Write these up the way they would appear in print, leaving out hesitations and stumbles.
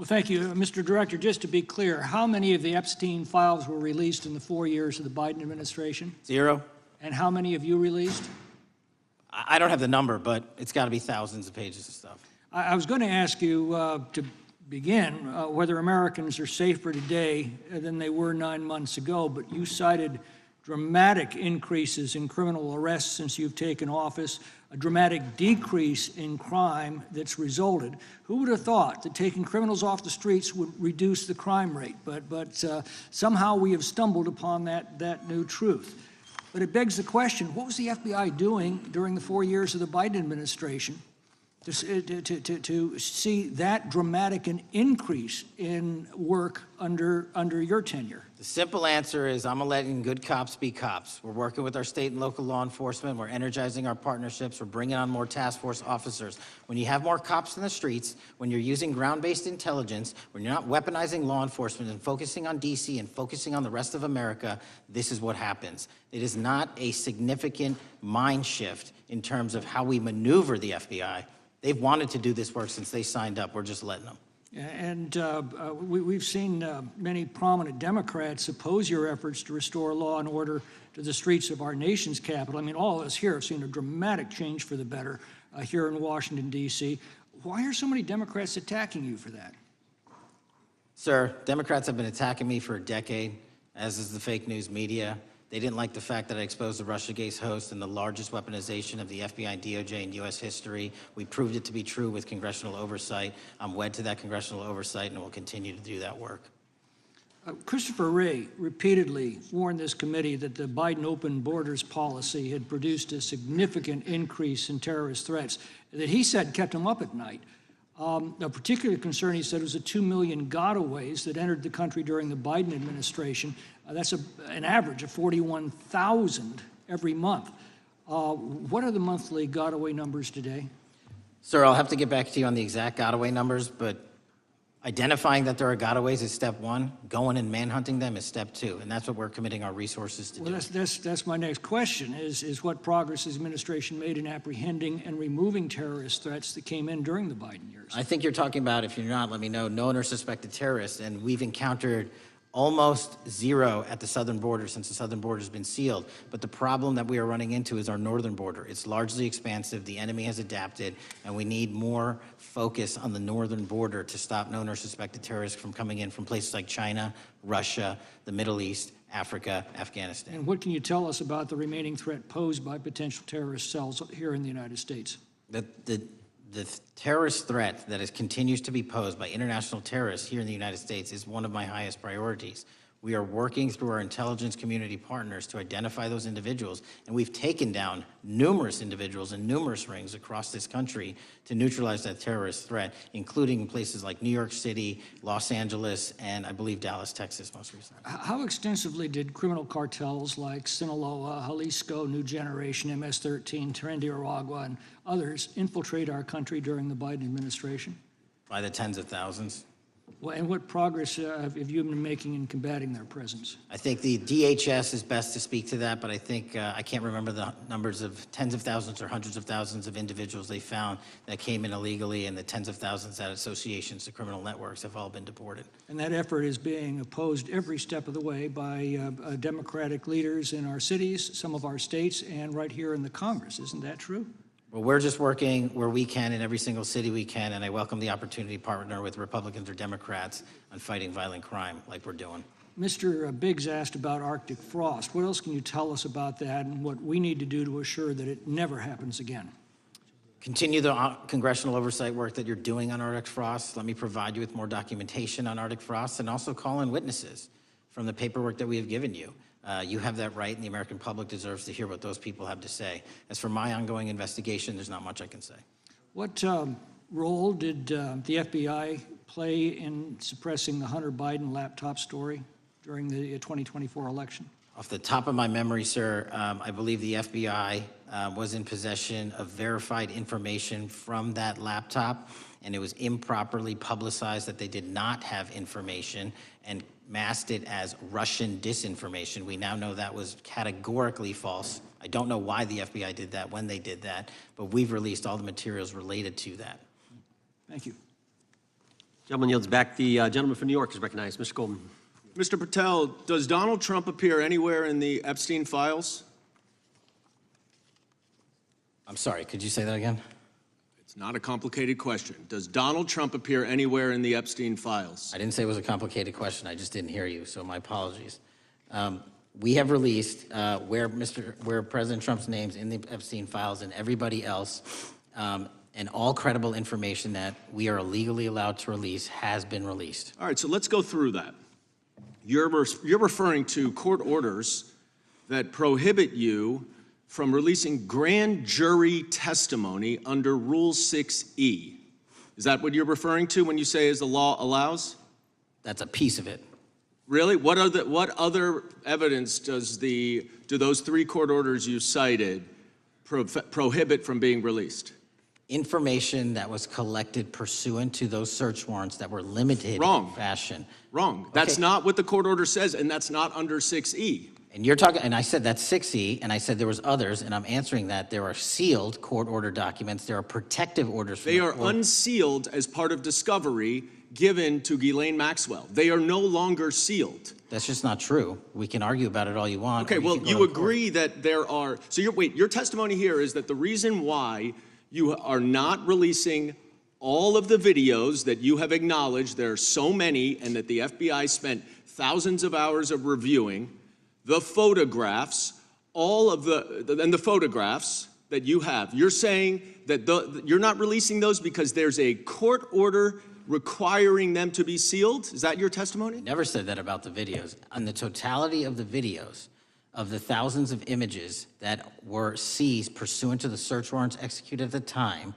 Well, thank you. Mr. Director, just to be clear, how many of the Epstein files were released in the 4 years of the Biden administration? 0. And how many have you released? I don't have the number, but it's got to be thousands of pages of stuff. I was going to ask you to begin whether Americans are safer today than they were 9 months ago, but you cited dramatic increases in criminal arrests since you've taken office, a dramatic decrease in crime that's resulted. Who would have thought that taking criminals off the streets would reduce the crime rate? But somehow we have stumbled upon that new truth. But it begs the question, what was the FBI doing during the 4 years of the Biden administration to see that dramatic an increase in work under your tenure? The simple answer is I'm letting good cops be cops. We're working with our state and local law enforcement. We're energizing our partnerships. We're bringing on more task force officers. When you have more cops in the streets, when you're using ground-based intelligence, when you're not weaponizing law enforcement and focusing on D.C. and focusing on the rest of America, this is what happens. It is not a significant mind shift in terms of how we maneuver the FBI. They've wanted to do this work since they signed up. We're just letting them. And we've seen many prominent Democrats oppose your efforts to restore law and order to the streets of our nation's capital. I mean, all of us here have seen a dramatic change for the better here in Washington, D.C. Why are so many Democrats attacking you for that? Sir, Democrats have been attacking me for a decade, as is the fake news media. They didn't like the fact that I exposed the Russiagate host and the largest weaponization of the FBI and DOJ in U.S. history. We proved it to be true with congressional oversight. I'm wed to that congressional oversight and will continue to do that work. Christopher Wray repeatedly warned this committee that the Biden open borders policy had produced a significant increase in terrorist threats that he said kept him up at night. A particular concern, he said, was the 2 million gotaways that entered the country during the Biden administration. That's an average of 41,000 every month. What are the monthly gotaway numbers today? Sir, I'll have to get back to you on the exact gotaway numbers, but identifying that there are gotaways is step one. Going and manhunting them is step two, and that's what we're committing our resources to do. Well, that's my next question, is what progress has the administration made in apprehending and removing terrorist threats that came in during the Biden years? I think you're talking about, if you're not, let me know, known or suspected terrorists, and we've encountered almost zero at the southern border since the southern border has been sealed. But the problem that we are running into is our northern border. It's largely expansive. The enemy has adapted, and we need more focus on the northern border to stop known or suspected terrorists from coming in from places like China, Russia, the Middle East, Africa, Afghanistan. And what can you tell us about the remaining threat posed by potential terrorist cells here in the United States? The terrorist threat that continues to be posed by international terrorists here in the United States is one of my highest priorities. We are working through our intelligence community partners to identify those individuals, and we've taken down numerous individuals and numerous rings across this country to neutralize that terrorist threat, including in places like New York City, Los Angeles, and I believe Dallas, Texas most recently. How extensively did criminal cartels like Sinaloa, Jalisco, New Generation, MS-13, Tren de Aragua, and others infiltrate our country during the Biden administration? By the tens of thousands. Well, and what progress have you been making in combating their presence? I think the DHS is best to speak to that, but I think I can't remember the numbers of tens of thousands or hundreds of thousands of individuals they found that came in illegally, and the tens of thousands that associations to criminal networks have all been deported. And that effort is being opposed every step of the way by Democratic leaders in our cities, some of our states, and right here in the Congress. Isn't that true? Well, we're just working where we can in every single city we can, and I welcome the opportunity to partner with Republicans or Democrats on fighting violent crime like we're doing. Mr. Biggs asked about Arctic frost. What else can you tell us about that and what we need to do to assure that it never happens again? Continue the congressional oversight work that you're doing on Arctic frost. Let me provide you with more documentation on Arctic frost, and also call in witnesses from the paperwork that we have given you. You have that right, and the American public deserves to hear what those people have to say. As for my ongoing investigation, there's not much I can say. What role did the FBI play in suppressing the Hunter Biden laptop story during the 2024 election? Off the top of my memory, sir, I believe the FBI was in possession of verified information from that laptop, and it was improperly publicized that they did not have information and masked it as Russian disinformation. We now know that was categorically false. I don't know why the FBI did that, when they did that, but we've released all the materials related to that. Thank you. Gentleman yields back. The gentleman from New York is recognized. Mr. Golden. Mr. Patel, does Donald Trump appear anywhere in the Epstein files? I'm sorry, could you say that again? It's not a complicated question. Does Donald Trump appear anywhere in the Epstein files? I didn't say it was a complicated question. I just didn't hear you, so my apologies. We have released where President Trump's name's in the Epstein files and everybody else, and all credible information that we are legally allowed to release has been released. All right, so let's go through that. You're referring to court orders that prohibit you from releasing grand jury testimony under Rule 6E. Is that what you're referring to when you say as the law allows? That's a piece of it. Really? What other evidence do those 3 court orders you cited prohibit from being released? Information that was collected pursuant to those search warrants that were limited in fashion. Wrong. That's not what the court order says, and that's not under 6E. And you're talking, and I said that's 6E, and I said there was others, and I'm answering that. There are sealed court order documents. There are protective orders. From They are unsealed as part of discovery given to Ghislaine Maxwell. They are no longer sealed. That's just not true. We can argue about it all you want. Okay, well, you agree that there are, so your testimony here is that the reason why you are not releasing all of the videos that you have acknowledged, there are so many, and that the FBI spent thousands of hours of reviewing, the photographs, the photographs that you have. You're saying that you're not releasing those because there's a court order requiring them to be sealed? Is that your testimony? Never said that about the videos. On the totality of the videos, of the thousands of images that were seized pursuant to the search warrants executed at the time,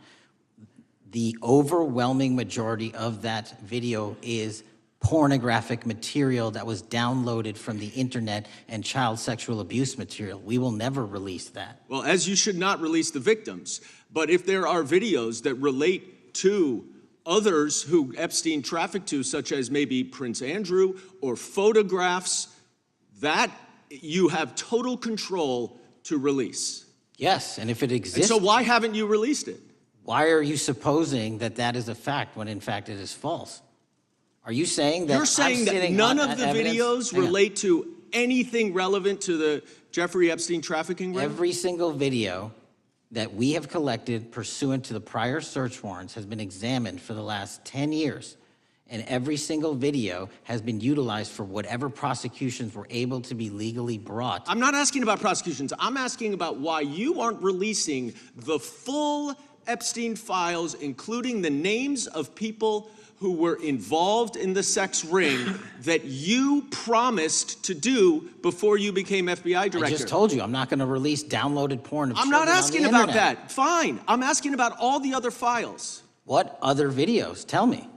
the overwhelming majority of that video is pornographic material that was downloaded from the internet and child sexual abuse material. We will never release that. Well, as you should not release the victims, but if there are videos that relate to others who Epstein trafficked to, such as maybe Prince Andrew, or photographs, that you have total control to release. Yes, and if it exists. And so why haven't you released it? Why are you supposing that that is a fact when in fact it is false? Are you saying that You're saying that none of the videos relate to anything relevant to the Jeffrey Epstein trafficking ring? Every single video that we have collected pursuant to the prior search warrants has been examined for the last 10 years. And every single video has been utilized for whatever prosecutions were able to be legally brought. I'm not asking about prosecutions. I'm asking about why you aren't releasing the full Epstein files, including the names of people who were involved in the sex ring that you promised to do before you became FBI director. I just told you, I'm not going to release downloaded porn of I'm children not asking on the about internet. that. Fine. I'm asking about all the other files. What other videos? Tell me.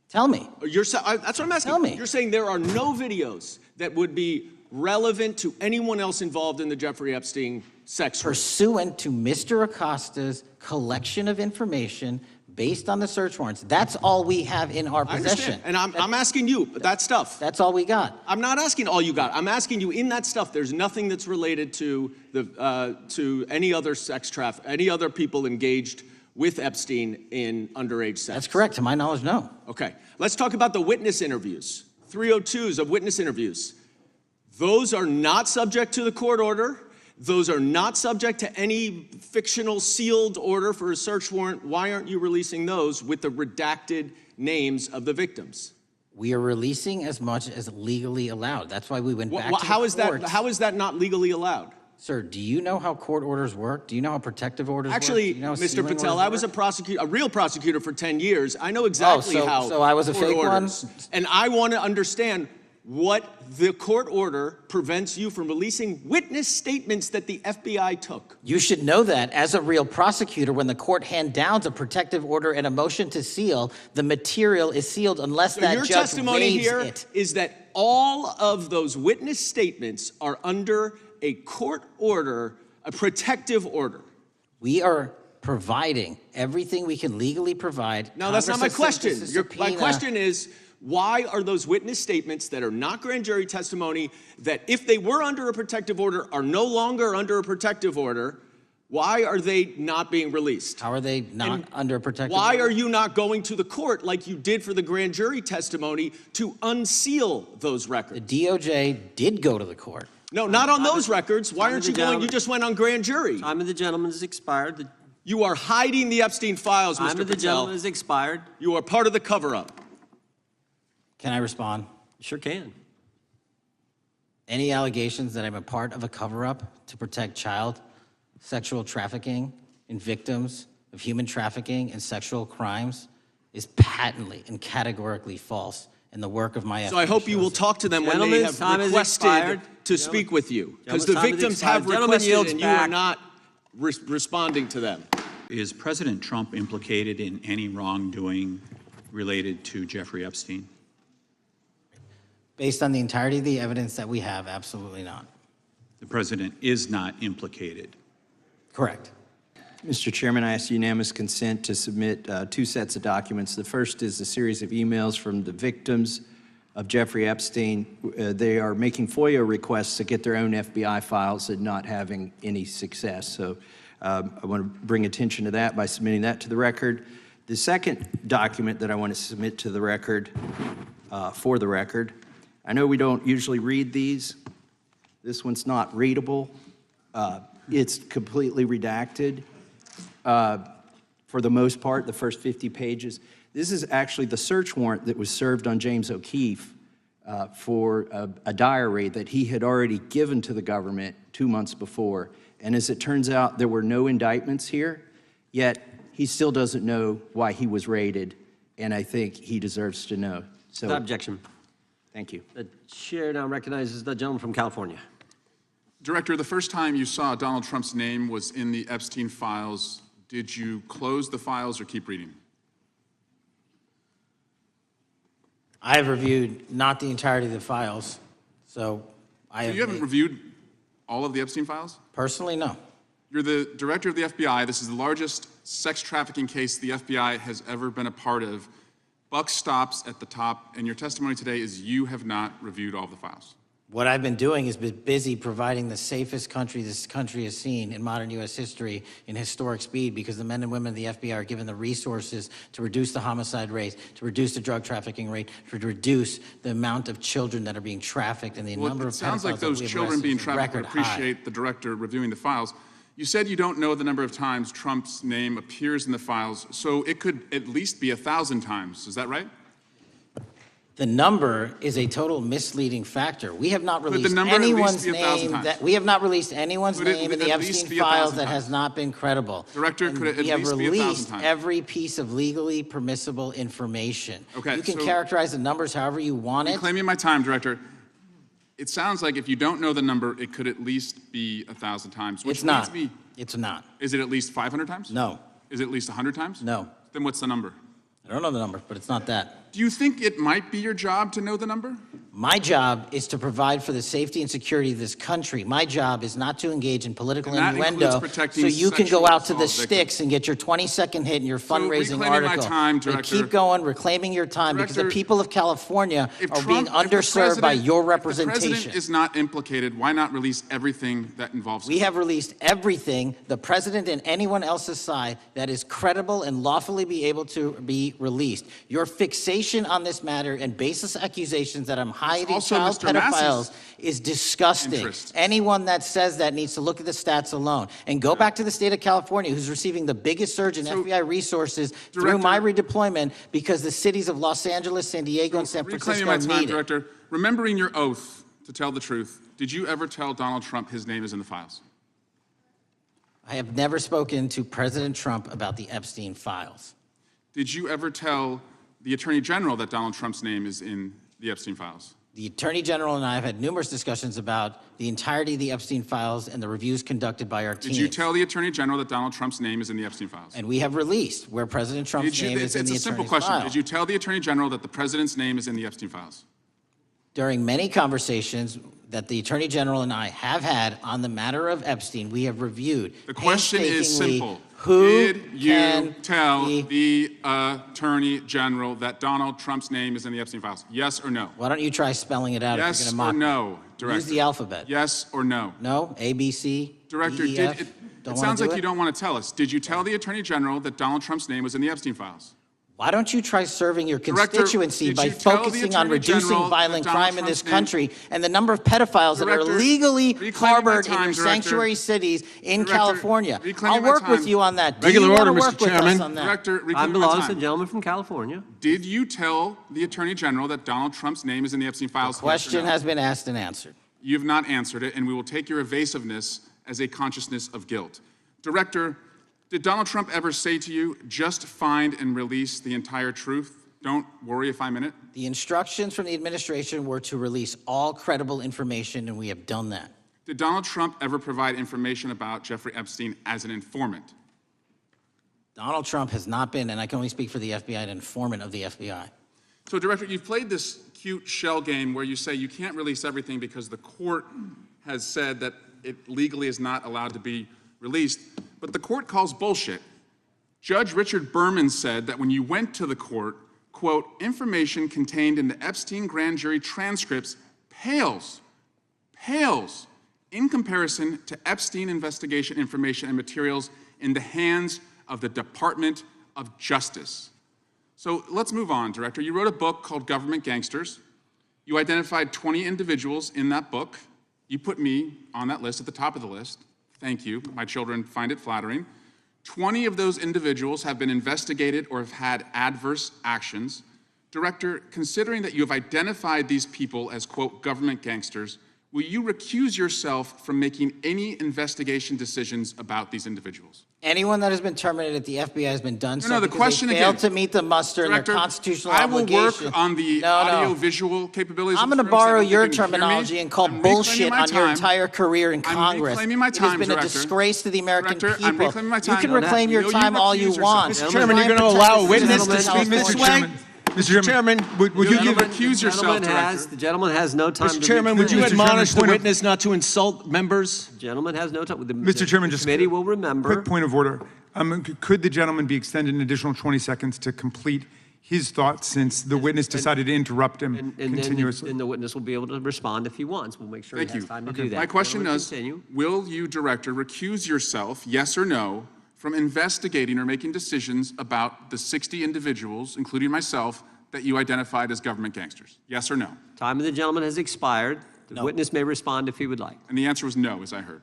Tell me. That's what I'm asking. Tell me. You're saying there are no videos that would be relevant to anyone else involved in the Jeffrey Epstein sex ring. Pursuant to Mr. Acosta's collection of information based on the search warrants. That's all we have in our possession. And I'm asking you, that stuff. That's all we got. I'm not asking all you got. I'm asking you, in that stuff, there's nothing that's related to any other sex traffic, any other people engaged with Epstein in underage sex. That's correct. To my knowledge, no. Okay. Let's talk about the witness interviews. 302s of witness interviews. Those are not subject to the court order. Those are not subject to any fictional sealed order for a search warrant. Why aren't you releasing those with the redacted names of the victims? We are releasing as much as legally allowed. That's why we went back to the courts. How is that not legally allowed? Sir, do you know how court orders work? Do you know how protective orders Actually, work? Do you know how Mr. sealing Patel, orders I was work? a real prosecutor for 10 years. I know exactly how so I was a court fake orders. one? And I want to understand what the court order prevents you from releasing witness statements that the FBI took. You should know that as a real prosecutor, when the court hand downs a protective order and a motion to seal, the material is sealed unless So that your judge testimony waives here it. is that all of those witness statements are under a court order, a protective order. We are providing everything we can legally provide. No, that's not my Congress has question. sent us a My subpoena. question is, why are those witness statements that are not grand jury testimony, that if they were under a protective order are no longer under a protective order, Why are they not being released? How are they not under protective Why order? are you not going to the court like you did for the grand jury testimony to unseal those records? The DOJ did go to the court. No, not on those records. Why aren't you going? You just went on grand jury. Time of the gentleman has expired. You are hiding the Epstein files, Time Mr. of the gentleman Patel. has expired. You are part of the cover-up. Can I respond? Sure can. Any allegations that I'm a part of a cover-up to protect child sexual trafficking and victims of human trafficking and sexual crimes is patently and categorically false, and the work of my So I hope you will talk to them when they Gentlemen's have time has requested expired. to speak with you. Because the Gentlemen's time has victims have expired. Gentleman requested yields and you are back. not responding to them. Is President Trump implicated in any wrongdoing related to Jeffrey Epstein? Based on the entirety of the evidence that we have, absolutely not. The president is not implicated. Correct. Mr. Chairman, I ask unanimous consent to submit two sets of documents. The first is a series of emails from the victims of Jeffrey Epstein. They are making FOIA requests to get their own FBI files and not having any success. So I want to bring attention to that by submitting that to the record. The second document that I want to submit to the record, for the record, I know we don't usually read these. This one's not readable. It's completely redacted. For the most part, the first 50 pages. This is actually the search warrant that was served on James O'Keefe for a diary that he had already given to the government 2 months before. And as it turns out, there were no indictments here, yet he still doesn't know why he was raided, and I think he deserves to know. So, Without objection. thank you. The chair now recognizes the gentleman from California. Director, the first time you saw Donald Trump's name was in the Epstein files. Did you close the files or keep reading? I have reviewed not the entirety of the files, so I have. You haven't reviewed all of the Epstein files? Personally, no. You're the director of the FBI. This is the largest sex trafficking case the FBI has ever been a part of. Buck stops at the top, and your testimony today is you have not reviewed all of the files. What I've been doing is been busy providing the safest country this country has seen in modern U.S. history in historic speed, because the men and women of the FBI are given the resources to reduce the homicide rate, to reduce the drug trafficking rate, to reduce the amount of children that are being trafficked and the number of pedophiles. It sounds like those children being trafficked would appreciate the director reviewing the files. You said you don't know the number of times Trump's name appears in the files, so it could at least be 1,000 times. Is that right? The number is a total misleading factor. We have not the released number at least anyone's be 1,000 name times? that we have not released anyone's Could it name in at the least Epstein be files 1,000 that times? has not been credible. Director, And could it at we have least be 1,000 released times? every piece of legally permissible information. Okay, you can so- characterize the numbers however you want it. Reclaiming my time, Director. It sounds like if you don't know the number, it could at least be 1,000 times. Which It's not. leads me- It's not. Is it at least 500 times? No. Is it at least 100 times? No. Then what's the number? I don't know the number, but it's not that. Do you think it might be your job to know the number? My job is to provide for the safety and security of this country. My job is not to engage in political And that innuendo includes protecting so you can go sexual out to the assault victims. sticks and get your 20-second hit in your fundraising reclaiming my article. time, And Director. keep going, reclaiming your time, because the Director, people of California If are being Trump- if the underserved by president- your If the representation. president is not implicated, why not release everything that involves him? We have released everything, the president and anyone else's side, that is credible and lawfully be able to be released. Your fixation on this matter and baseless accusations that I'm hiding also child Mr. Mass's pedophiles is disgusting. interest. Anyone that says that needs to look at the stats alone. And go back to the state of California, who's receiving the biggest surge in FBI resources through my redeployment, because the cities of Los Angeles, San Diego, and San Reclaiming Francisco my time, need it. Director. Remembering your oath to tell the truth, did you ever tell Donald Trump his name is in the files? I have never spoken to President Trump about the Epstein files. Did you ever tell the Attorney General that Donald Trump's name is in the Epstein files? The Attorney General and I have had numerous discussions about the entirety of the Epstein files and the reviews conducted by our team. Did you tell the Attorney General that Donald Trump's name is in the Epstein files? And we have released where President Trump's name is in It's the a simple attorney's question. file. Did you tell the Attorney General that the President's name is in the Epstein files? During many conversations that the Attorney General and I have had on the matter of Epstein, we have reviewed The question is painstakingly simple. who Did you can tell be- the Attorney General that Donald Trump's name is in the Epstein files? Yes or no? Why don't you try spelling it out if Yes you're or going to mock me? no, Director? Use the alphabet. Yes or no? No? A, B, C, Director, D, E, did F? it, Don't It want sounds to do like it? you don't want to tell us. Did you tell the Attorney General that Donald Trump's name was in the Epstein files? Why don't you try serving your Director, constituency did by you tell the focusing on Attorney reducing General that violent Donald crime in this Trump's name- country and the number of pedophiles that are Director, illegally reclaiming my harbored in time, your Director. sanctuary cities in Director, California? reclaiming I'll my work with time. you on that. Do Regular you want to order, Mr. work with us Chairman. on that? Director, Time reclaiming my belongs to the time. gentleman from California. Did you tell the Attorney General that Donald Trump's name is in the Epstein files? Yes or Question no? has been asked and answered. You have not answered it, and we will take your evasiveness as a consciousness of guilt. Director, did Donald Trump ever say to you, just find and release the entire truth? Don't worry if I'm in it. The instructions from the administration were to release all credible information, and we have done that. Did Donald Trump ever provide information about Jeffrey Epstein as an informant? Donald Trump has not been, and I can only speak for the FBI, an informant of the FBI. So, Director, you've played this cute shell game where you say you can't release everything because the court has said that it legally is not allowed to be released, but the court calls bullshit. Judge Richard Berman said that when you went to the court, quote, information contained in the Epstein grand jury transcripts pales in comparison to Epstein investigation information and materials in the hands of the Department of Justice. So let's move on, Director. You wrote a book called Government Gangsters. You identified 20 individuals in that book. You put me on that list at the top of the list. Thank you. My children find it flattering. 20 of those individuals have been investigated or have had adverse actions. Director, considering that you have identified these people as, quote, government gangsters, will you recuse yourself from making any investigation decisions about these individuals? Anyone that has been terminated at the FBI has been done so No, the because question they failed again. to meet the muster in Director, their constitutional I will obligation. work on the No. audio-visual capabilities. I'm of going to the screens. I borrow don't think your you can hear me. terminology and call I'm reclaiming bullshit my on your time. entire career in I'm Congress. reclaiming my It time, has been a Director. disgrace to the American Director, I'm people. reclaiming my You time. can No, reclaim your you time all you recuse want. yourself. Mr. Chairman, you're going to Try and allow a protect witness the to citizens speak of this California. way? Mr. Chairman, would you You're give going to recuse yourself, The gentleman has no time to Mr. Chairman, would you Mr. Chairman, admonish the point of- witness not to insult members? The gentleman has no time. Mr. Chairman, the just committee will remember. Quick point of order. Could the gentleman be extended an additional 20 seconds to complete his thoughts since the witness decided to interrupt him And continuously? the witness will be able to respond if he wants. We'll make sure Thank he has you. time to do that. My question Gentleman, is, continue. will you, Director, recuse yourself, yes or no, from investigating or making decisions about the 60 individuals, including myself, that you identified as government gangsters? Yes or no? Time of the gentleman has expired. The No. witness may respond if he would like. And the answer was no, as I heard.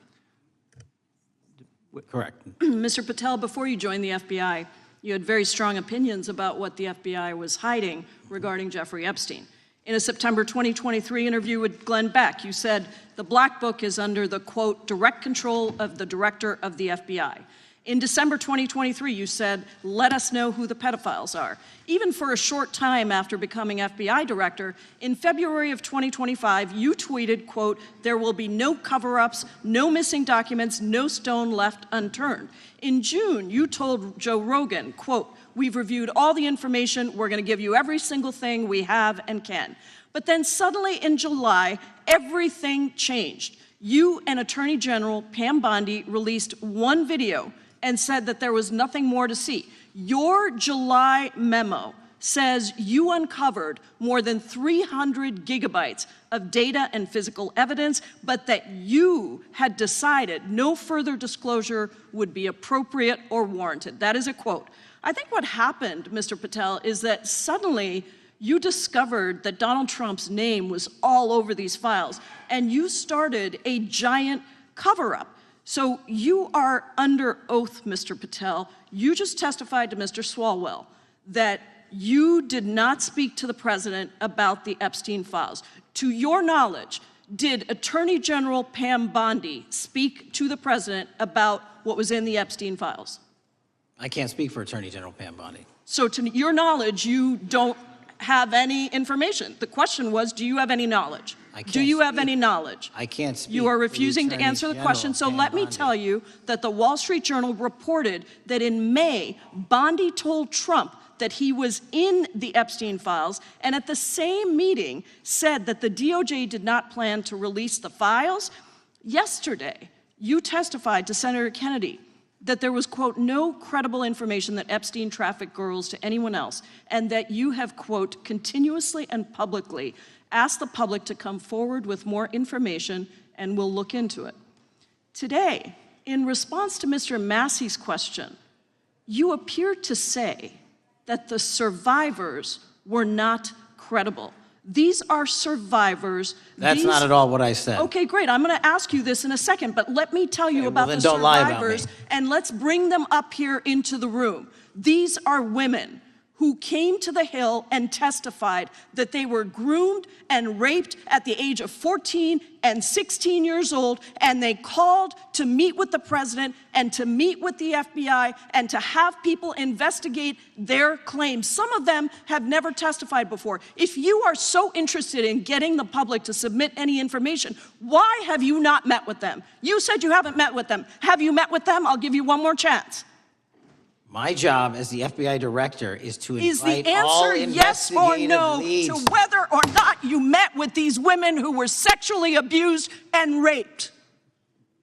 Correct. Mr. Patel, before you joined the FBI, you had very strong opinions about what the FBI was hiding regarding Jeffrey Epstein. In a September 2023 interview with Glenn Beck, you said the Black Book is under the, quote, direct control of the director of the FBI. In December 2023, you said, let us know who the pedophiles are. Even for a short time after becoming FBI director, in February of 2025, you tweeted, quote, there will be no cover-ups, no missing documents, no stone left unturned. In June, you told Joe Rogan, quote, we've reviewed all the information, we're gonna give you every single thing we have and can. But then suddenly in July, everything changed. You and Attorney General Pam Bondi released one video and said that there was nothing more to see. Your July memo says you uncovered more than 300 gigabytes of data and physical evidence, but that you had decided no further disclosure would be appropriate or warranted. That is a quote. I think what happened, Mr. Patel, is that suddenly you discovered that Donald Trump's name was all over these files, and you started a giant cover-up. So you are under oath, Mr. Patel. You just testified to Mr. Swalwell that you did not speak to the president about the Epstein files. To your knowledge, did Attorney General Pam Bondi speak to the president about what was in the Epstein files? I can't speak for Attorney General Pam Bondi. So to your knowledge, you don't have any information. The question was, do you have any knowledge? I can't Do you have speak. any knowledge? I can't speak. You are for the refusing to Attorney answer the General, question, so Pam let me Bondi. tell you that the Wall Street Journal reported that in May, Bondi told Trump that he was in the Epstein files, and at the same meeting said that the DOJ did not plan to release the files. Yesterday, you testified to Senator Kennedy that there was, quote, no credible information that Epstein trafficked girls to anyone else, and that you have, quote, continuously and publicly asked the public to come forward with more information and we'll look into it. Today, in response to Mr. Massey's question, you appear to say that the survivors were not credible. These are survivors. That's not at all what I said. Okay, great. I'm going to ask you this in a second, but let me tell you about then the don't lie about survivors, me. and let's bring them up here into the room. These are women who came to the Hill and testified that they were groomed and raped at the age of 14 and 16 years old, and they called to meet with the president and to meet with the FBI and to have people investigate their claims. Some of them have never testified before. If you are so interested in getting the public to submit any information, why have you not met with them? You said you haven't met with them. Have you met with them? I'll give you one more chance. My job as the FBI director is to Is invite the all answer yes or investigative no leads. to whether or not you met with these women who were sexually abused and raped?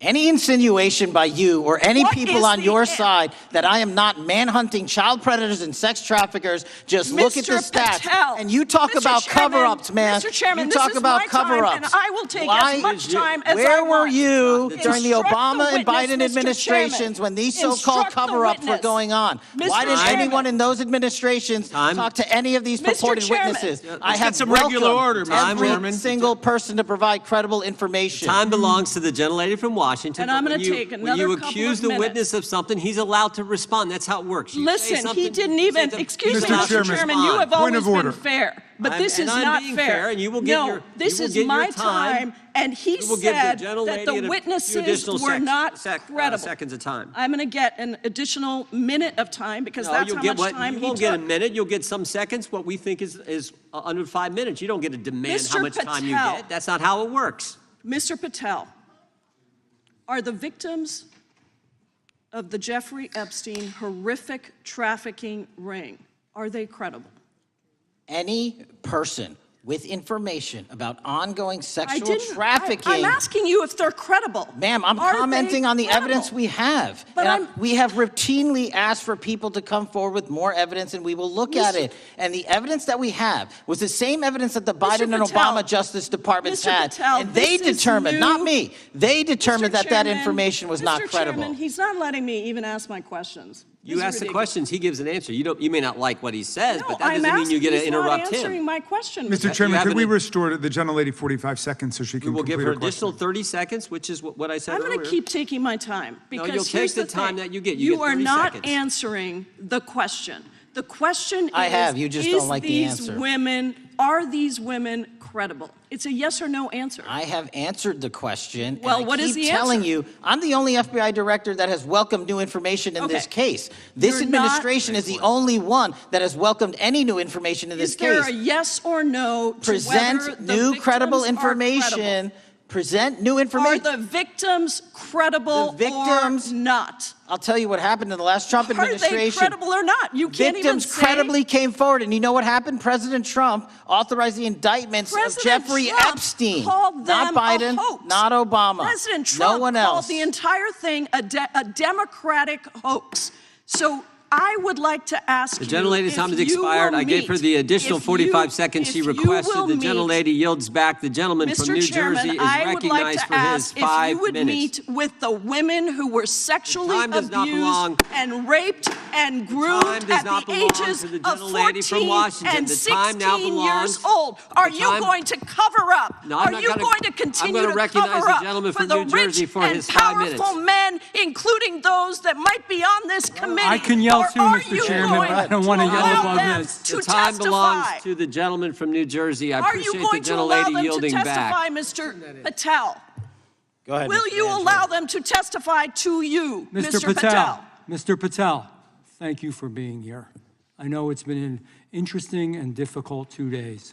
Any insinuation by you or any What people is on the your an- side that I am not manhunting child predators and sex traffickers, just look at the Mr. stats. Patel, And you talk Mr. about Chairman, cover-ups, man. Mr. Chairman, you this talk is about my time, cover-ups. and I will take Why- as much time as I Where were want. you during the Instruct Obama the and witness, Biden Mr. administrations Chairman. when these so-called Instruct the cover-ups were witness. going on? Mr. Why didn't Chairman. anyone in those administrations Time. talk to any of these Mr. purported Chairman. witnesses? Yeah, I have some regular welcomed order, Mr. every Chairman. single person to provide credible information. Time belongs to the gentlelady from Washington. And I'm but gonna when you- take when another you couple accuse of the minutes. witness of something, he's allowed to respond. That's how it works. You say Listen, he something, didn't you say even, the- excuse he's me, allowed Mr. to Mr. Chairman, respond. you have Point always of been order. fair, but I'm- this and is I'm not being fair. fair, and you will get No, your- this you will is get your my time. time, and he You will give the said gentlelady that the a few witnesses additional were not credible. seconds of time. I'm going to get an additional minute of time because No, that's you'll how get much what, time you he won't get a took. minute. You'll get some seconds. What we think is under 5 minutes. You don't get to demand how Mr. much time you Patel. get. That's not how it works. Mr. Patel, are the victims of the Jeffrey Epstein horrific trafficking ring, are they credible? Any person with information about ongoing I sexual didn't. trafficking. I'm asking you if they're credible. Ma'am, I'm Are commenting they on the credible? evidence we have. But And we have routinely asked for people to come forward with more evidence, and we will look at Mr. it. And the evidence that we have was the same evidence that the Mr. Biden and Patel, Obama Justice Departments Mr. had. Patel, And they this is determined, not new. me, they determined Mr. that Chairman, information was not Mr. credible. Chairman, he's not letting me even ask my questions. You This is ask the ridiculous. questions, he gives an answer. You may not like what he says, No, but that I'm doesn't mean you get to asking- interrupt He's not answering him. my question. Mr. Chairman, have could we an- restore the gentlelady 45 seconds so she We can will complete give her her question? additional 30 seconds, which is what I said I'm earlier. going to keep taking my time because you'll take here's the time thing. that you get. You get are 30 not seconds. answering the question. The question I is, have. You just don't like the answer. Are these women credible? It's a yes or no answer. I have answered the question. Well, and I what is keep the telling answer? you, I'm the only FBI director that has welcomed new information in this Okay. case. This You're not- administration is the only one that has welcomed any new information in this Is there case. a yes or no to whether Present the new credible victims are credible? information. Present new Are information. the victims credible The victims- or not? I'll tell you what happened in the last Trump Are they administration. credible or not? You can't Victims even say. credibly came forward, and you know what happened? President Trump authorized the indictments of President Jeffrey Trump Epstein, called not them a Biden, hoax. not Obama, President Trump no one called else. the entire thing a Democratic hoax. So I would like to ask The you gentlelady's if time has you expired. will I gave her meet- the additional if you- 45 seconds she if you requested. will The meet- gentlelady yields back. The gentleman from Mr. New Chairman, Jersey is I would like recognized to for his ask if 5 you would minutes. meet with the women who were sexually time does not belong- abused and raped and groomed time does at not the belong ages to the of gentlelady from 14 Washington. and The time now 16 belongs- years old. Are the you time- going to cover up? No, I'm Are not you gonna- going to I'm continue gonna to recognize cover the up gentleman for from the New Jersey rich for and his 5 minutes. powerful men, including those that might be on this committee? I can yell Or too, are Mr. you Chairman, but I don't going wanna to yell allow above them this. to The time belongs testify? to the gentleman from New Jersey. I Are you appreciate the going to allow gentlelady them to yielding testify, back. Mr. Patel? Go ahead, Will Mr. you Angelo. allow them to testify to you, Mr. Patel? Mr. Patel, thank you for being here. I know it's been an interesting and difficult 2 days.